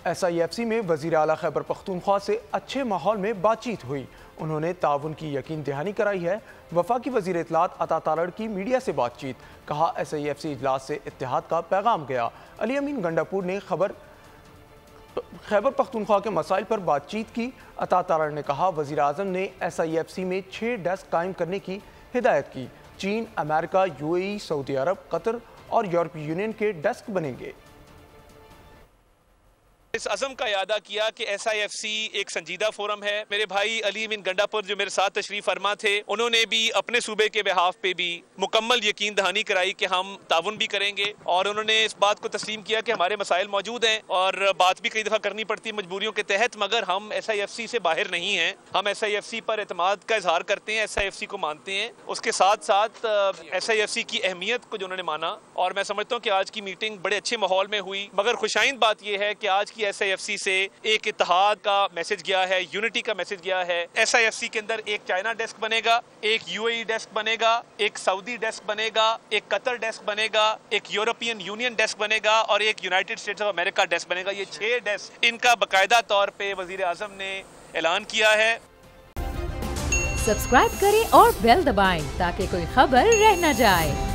SIFC में वज़ीर आला खैबर पख्तूनख्वा से अच्छे माहौल में बातचीत हुई। उन्होंने ताउन की यकीन दहानी कराई है। वफाकी वज़ीर इत्तलात अता तारड़ की मीडिया से बातचीत, कहा SIFC इजलास से इत्तेहाद का पैगाम गया। अली अमीन गंडापुर ने खैबर पख्तूनख्वा के मसाइल पर बातचीत की। अता तारड़ ने कहा वज़ीर आज़म ने SIFC में 6 डेस्क कायम करने की हिदायत की। चीन, अमेरिका, UAE, सऊदी अरब, कतर और यूरोपीय यूनियन के डेस्क बनेंगे। इस अज़म का यादा किया कि SIFC एक संजीदा फोरम है। मेरे भाई अली अमीन गंडापुर जो मेरे साथ तशरीफ फरमा थे, उन्होंने भी अपने सूबे के बिहाफ पे भी मुकम्मल यकीन दहानी कराई कि हम ताउन भी करेंगे, और उन्होंने इस बात को तस्लीम किया कि हमारे मसाइल मौजूद हैं और बात भी कई दफ़ा करनी पड़ती है मजबूरियों के तहत, मगर हम SIFC से बाहर नहीं हैं। हम SIFC पर एतमाद का इजहार करते हैं, SIFC को मानते हैं। उसके साथ साथ SIFC की अहमियत को जो उन्होंने माना, और मैं समझता हूँ कि आज की मीटिंग बड़े अच्छे माहौल में हुई। मगर खुशाइंद बात यह है कि आज की SIFC से एक इत्तेहाद का मैसेज गया है, यूनिटी का मैसेज गया है। SIFC के अंदर एक चाइना डेस्क बनेगा, एक UAE डेस्क बनेगा, एक सऊदी डेस्क बनेगा, एक कतर डेस्क बनेगा, एक यूरोपियन यूनियन डेस्क बनेगा और एक United states of America desk बनेगा। ये 6 डेस्क इनका बाकायदा तौर पे वजीर आजम ने ऐलान किया है। सब्सक्राइब करें और बेल दबाएं ताकि कोई खबर रह न जाए।